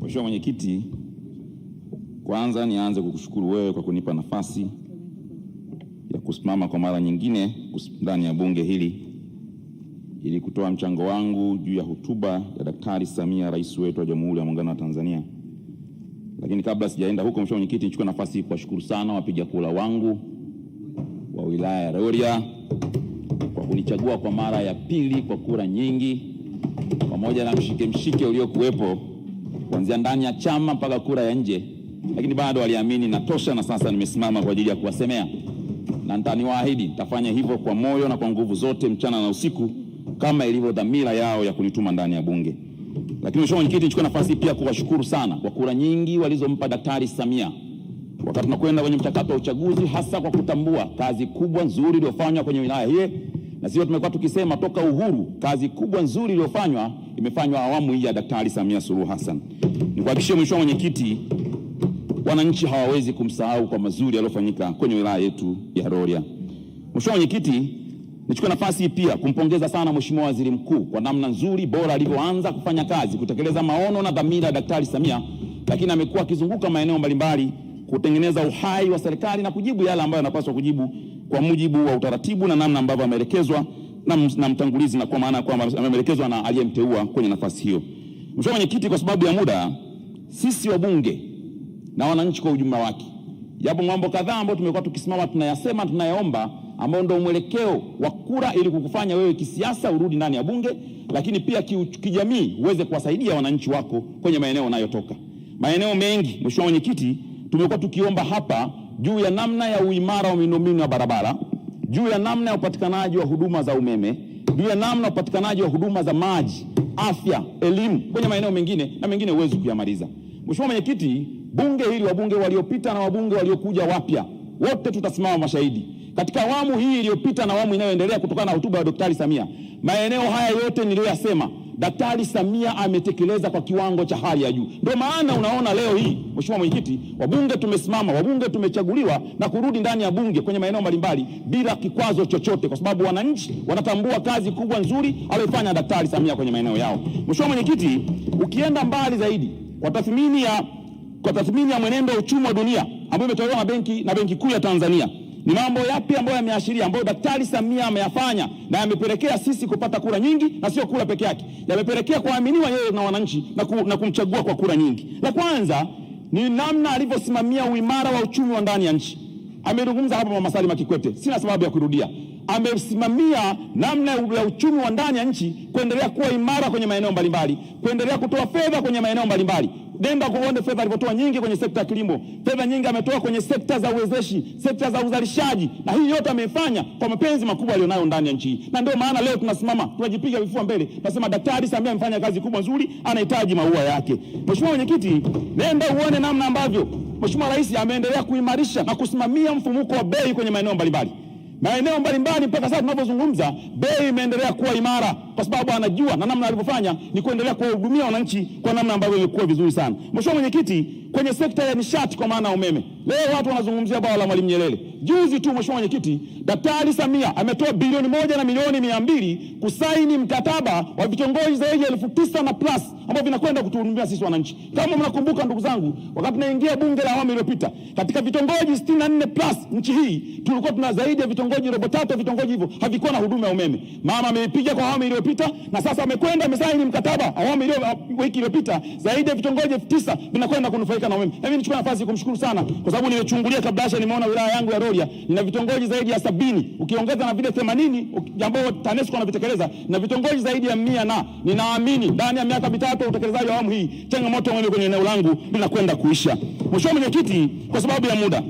Mheshimiwa Mwenyekiti, kwanza nianze kukushukuru wewe kwa kunipa nafasi ya kusimama kwa mara nyingine ndani ya bunge hili ili kutoa mchango wangu juu ya hotuba ya Daktari Samia, rais wetu wa Jamhuri ya Muungano wa Tanzania. Lakini kabla sijaenda huko, Mheshimiwa Mwenyekiti, nichukue nafasi kuwashukuru sana wapiga kura wangu wa wilaya ya Rorya kwa kunichagua kwa mara ya pili kwa kura nyingi, pamoja na mshike uliokuwepo kuanzia ndani ya chama mpaka kura ya nje, lakini bado waliamini natosha, na sasa nimesimama kwa ajili ya kuwasemea, na nitaniwaahidi nitafanya hivyo kwa moyo na kwa nguvu zote, mchana na usiku, kama ilivyo dhamira yao ya kunituma ndani ya bunge. Lakini Mheshimiwa Mwenyekiti, nichukue nafasi pia kuwashukuru sana kwa kura nyingi walizompa Daktari Samia wakati tunakwenda kwenye mchakato wa uchaguzi, hasa kwa kutambua kazi kubwa nzuri iliyofanywa kwenye wilaya hii. Na sisi tumekuwa tukisema toka uhuru, kazi kubwa nzuri iliyofanywa imefanywa awamu hii ya Daktari Samia Suluhu Hassan. Nikuhakikishie Mheshimiwa Mwenyekiti, wananchi hawawezi kumsahau kwa mazuri yaliyofanyika kwenye wilaya yetu ya Rorya. Mheshimiwa Mwenyekiti, nichukue nafasi pia kumpongeza sana Mheshimiwa Waziri Mkuu kwa namna nzuri bora alivyoanza kufanya kazi kutekeleza maono na dhamira ya Daktari Samia, lakini amekuwa akizunguka maeneo mbalimbali kutengeneza uhai wa serikali na kujibu yale ambayo yanapaswa kujibu kwa mujibu wa utaratibu na namna ambavyo ameelekezwa na mtangulizi, na kwa maana kwamba ameelekezwa na aliyemteua kwenye nafasi hiyo. Mheshimiwa Mwenyekiti, kwa sababu ya muda, sisi wabunge na wananchi kwa ujumla wake, yapo mambo kadhaa ambayo tumekuwa tukisimama tunayasema, tunayaomba, ambao ndio mwelekeo wa kura ili kukufanya wewe kisiasa urudi ndani ya bunge, lakini pia kijamii uweze kuwasaidia wananchi wako kwenye maeneo unayotoka. Maeneo mengi Mheshimiwa Mwenyekiti, tumekuwa tukiomba hapa juu ya namna ya uimara wa miundombinu ya barabara, juu ya namna ya upatikanaji wa huduma za umeme, juu ya namna ya upatikanaji wa huduma za maji, afya, elimu kwenye maeneo mengine, na mengine huwezi kuyamaliza. Mheshimiwa Mwenyekiti, bunge hili, wabunge waliopita na wabunge waliokuja wapya, wote tutasimama mashahidi katika awamu hii iliyopita na awamu inayoendelea kutokana na hotuba ya Daktari Samia. Maeneo haya yote niliyoyasema Daktari Samia ametekeleza kwa kiwango cha hali ya juu. Ndio maana unaona leo hii Mheshimiwa Mwenyekiti, wabunge tumesimama, wabunge tumechaguliwa na kurudi ndani ya bunge kwenye maeneo mbalimbali bila kikwazo chochote, kwa sababu wananchi wanatambua kazi kubwa nzuri aliyofanya Daktari Samia kwenye maeneo yao. Mheshimiwa Mwenyekiti, ukienda mbali zaidi kwa tathmini ya mwenendo wa uchumi wa dunia ambayo imetolewa na Benki Kuu ya Tanzania, ni mambo yapi ambayo yameashiria, ambayo Daktari Samia ameyafanya na yamepelekea sisi kupata kura nyingi, na sio kura peke yake, yamepelekea kuaminiwa yeye na wananchi na kumchagua kwa kura nyingi. La kwanza ni namna alivyosimamia uimara wa uchumi wa ndani ya nchi. Amezungumza hapa Mama Salima Kikwete, sina sababu ya kurudia. Amesimamia namna ya uchumi wa ndani ya nchi kuendelea kuwa imara kwenye maeneo mbalimbali, kuendelea kutoa fedha kwenye maeneo mbalimbali. Nenda kuone fedha alivyotoa nyingi kwenye sekta ya kilimo, fedha nyingi ametoa kwenye sekta za uwezeshi, sekta za uzalishaji, na hii yote amefanya kwa mapenzi makubwa alionayo ndani ya nchi. Na ndio maana leo tunasimama, tunajipiga vifua mbele, tunasema Daktari Samia amefanya kazi kubwa nzuri, anahitaji maua yake. Mheshimiwa Mwenyekiti, nenda uone namna ambavyo Mheshimiwa Rais ameendelea kuimarisha na kusimamia mfumuko wa bei kwenye maeneo mbalimbali. Maeneo mbalimbali mpaka sasa tunapozungumza, bei imeendelea kuwa imara kwa sababu anajua na namna alivyofanya ni kuendelea kuwahudumia wananchi kwa namna ambavyo imekuwa vizuri sana. Mheshimiwa Mwenyekiti, kwenye sekta ya nishati kwa maana ya umeme, leo watu wanazungumzia bwawa la Mwalimu Nyerere. Juzi tu Mheshimiwa Mwenyekiti, Daktari Samia ametoa bilioni 1 na milioni 200 kusaini mkataba wa vitongoji zaidi ya 9,000 na plus ambao vinakwenda kutuhudumia sisi wananchi. Kama mnakumbuka ndugu zangu, wakati tunaingia bunge la awamu iliyopita, katika vitongoji 64 plus nchi hii tulikuwa tuna zaidi ya vitongoji robo tatu, vitongoji hivyo havikuwa na huduma ya umeme. Mama ameipiga kwa awamu iliyopita, na sasa amekwenda amesaini mkataba awamu wiki iliyopita, zaidi ya vitongoji 9,000 vinakwenda kunufaika na umeme. Mimi nichukua nafasi kumshukuru sana kwa sababu nimechungulia kabla, nimeona wilaya yangu ya Rorya ina vitongoji zaidi ya 70, ukiongeza na vile 80 ambao TANESCO anavitekeleza, na vitongoji zaidi ya 100, na ninaamini ndani ya miaka mitatu ya utekelezaji wa awamu hii changamoto umeme kwenye eneo langu linakwenda kuisha. Mheshimiwa Mwenyekiti, kwa sababu ya muda,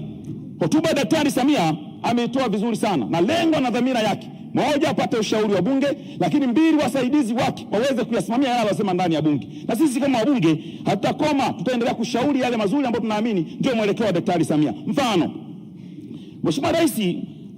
hotuba ya Daktari Samia ameitoa vizuri sana, na lengo na dhamira yake, moja, apate ushauri wa bunge, lakini mbili, wasaidizi wake waweze kuyasimamia yale aliyosema ndani ya bunge. Na sisi kama wabunge hatutakoma, tutaendelea kushauri yale mazuri ambayo tunaamini ndio mwelekeo wa Daktari Samia. Mfano, Mheshimiwa Rais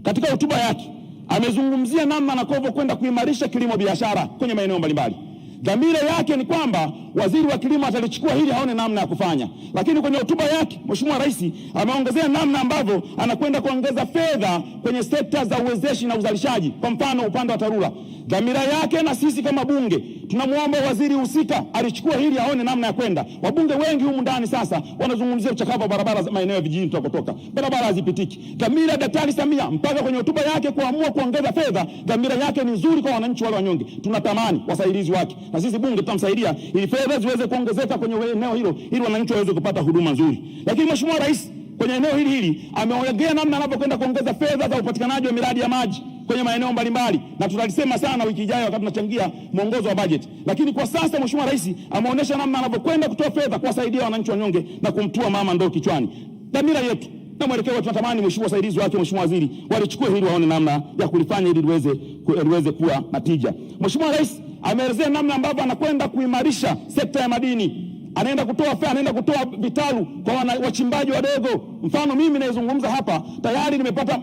katika hotuba yake amezungumzia namna anavyokwenda kuimarisha kilimo biashara kwenye maeneo mbalimbali. Dhamira yake ni kwamba waziri wa kilimo atalichukua hili aone namna ya kufanya. Lakini kwenye hotuba yake Mheshimiwa Rais ameongezea namna ambavyo anakwenda kuongeza fedha kwenye sekta za uwezeshi na uzalishaji, kwa mfano upande wa TARURA. Dhamira yake, na sisi kama bunge tunamwomba waziri husika alichukua hili aone namna ya kwenda. Wabunge wengi humu ndani sasa wanazungumzia uchakavu wa barabara za maeneo ya vijijini tunakotoka. Barabara hazipitiki. Dhamira ya Daktari Samia mpaka kwenye hotuba yake kuamua kuongeza fedha, dhamira yake ni nzuri kwa wananchi wale wanyonge. Tunatamani wasaidizi wake, na sisi bunge tutamsaidia ili fedha ziweze kuongezeka kwenye eneo hilo ili wananchi waweze kupata huduma nzuri. Lakini Mheshimiwa Rais kwenye eneo hili ameongea namna anapokwenda kuongeza fedha za upatikanaji wa miradi ya maji kwenye maeneo mbalimbali, na tutalisema sana wiki ijayo wakati tunachangia mwongozo wa bajeti. Lakini kwa sasa Mheshimiwa Rais ameonyesha namna anapokwenda kutoa fedha kuwasaidia wananchi wanyonge na kumtua mama ndoo kichwani. Dhamira yetu na mwelekeo tunatamani Mheshimiwa wasaidizi wake, Mheshimiwa Waziri, walichukue hili waone namna ya kulifanya ili liweze kuwa na tija. Mheshimiwa Rais ameelezea namna ambavyo anakwenda kuimarisha sekta ya madini. Anaenda kutoa fedha, anaenda kutoa vitalu kwa wachimbaji wadogo. Mfano mimi naizungumza hapa tayari nimepata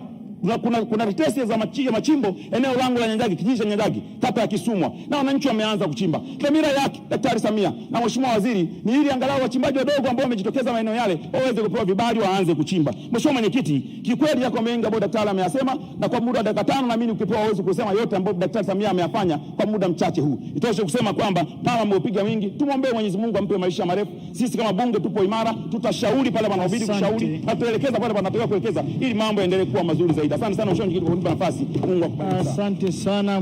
kuna vitesi za machimbo eneo langu la Nyandagi, kijiji cha Nyandagi, kata ya Kisumwa, na wananchi wameanza kuchimba. Dhamira yake Daktari Samia na Mheshimiwa Waziri ni ili angalau wachimbaji wadogo ambao wamejitokeza maeneo yale waweze kupewa vibali waanze kuchimba. Mheshimiwa Mwenyekiti, kikweli yako mengi ambayo daktari ameyasema, na kwa muda wa dakika 5 naamini ukipewa uwezo kusema yote ambayo Daktari Samia ameyafanya kwa muda mchache huu. Itoshe kusema kwamba mama ameupiga wingi, tumwombee Mwenyezi Mungu ampe maisha marefu. Sisi kama bunge tupo imara, tutashauri pale panapobidi kushauri na tuelekeza pale panatakiwa kuelekeza ili mambo yaendelee kuwa mazuri zaidi. Asante sana Mheshimiwa Mwenyekiti kwa kunipa nafasi. Mungu akubariki. Asante sana.